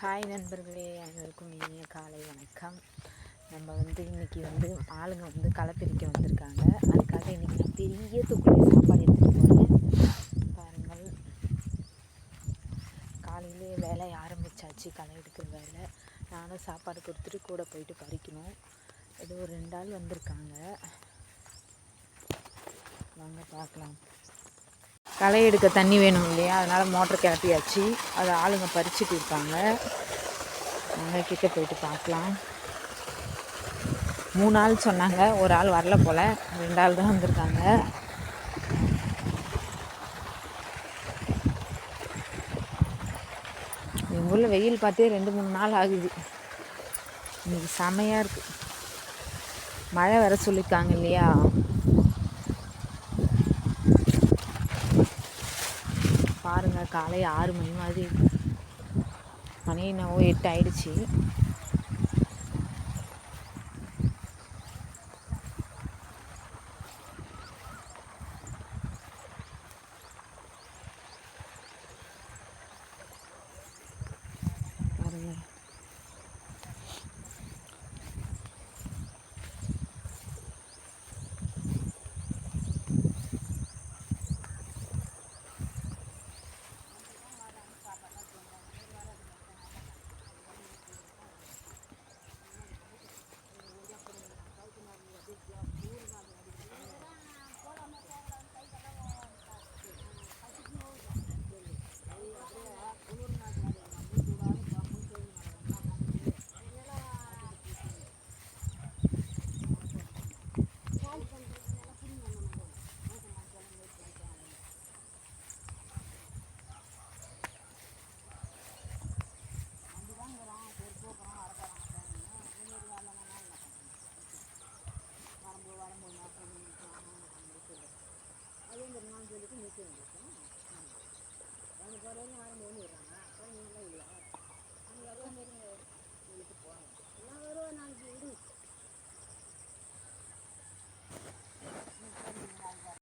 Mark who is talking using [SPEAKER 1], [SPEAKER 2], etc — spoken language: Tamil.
[SPEAKER 1] ஹாய் நண்பர்களே, அனைவருக்கும் இனிய காலை வணக்கம். நம்ம இன்றைக்கி ஆளுங்க களை பிரிக்க வந்திருக்காங்க. அதுக்காக இன்றைக்கி நான் பெரிய தூக்குள்ள சாப்பாடு எடுத்துகிட்டு போகிறேன். பாருங்கள், காலையிலே வேலை ஆரம்பித்தாச்சு. களை எடுக்கிற வேலை. நானும் சாப்பாடு கொடுத்துட்டு கூட போயிட்டு பறிக்கணும். ஏதோ ஒரு 2 ஆள் வந்திருக்காங்க. வாங்க பார்க்கலாம். களை எடுக்க தண்ணி வேணும் இல்லையா, அதனால் மோட்டர் கிளப்பியாச்சு. அதை ஆளுங்க பறிச்சுட்டு இருப்பாங்க. நாங்கள் கிட்டே போயிட்டு பார்க்கலாம். 3 ஆள் சொன்னாங்க, ஒரு ஆள் வரல போல், 2 ஆள் தான் வந்திருக்காங்க. எங்கள் ஊரில் வெயில் பார்த்தே 2-3 நாள் ஆகுது. இன்னைக்கு செமையாக இருக்குது. மழை வர சொல்லியிருக்காங்க இல்லையா. பாருங்கள், காலை 6 மணி மாதிரி, மணி என்னவோ 8 ஆயிடுச்சு. பாருங்கள், சொல்லிட்டு நிற்க வேண்டியது. அவங்க போகிறவங்க ஆரம்பம்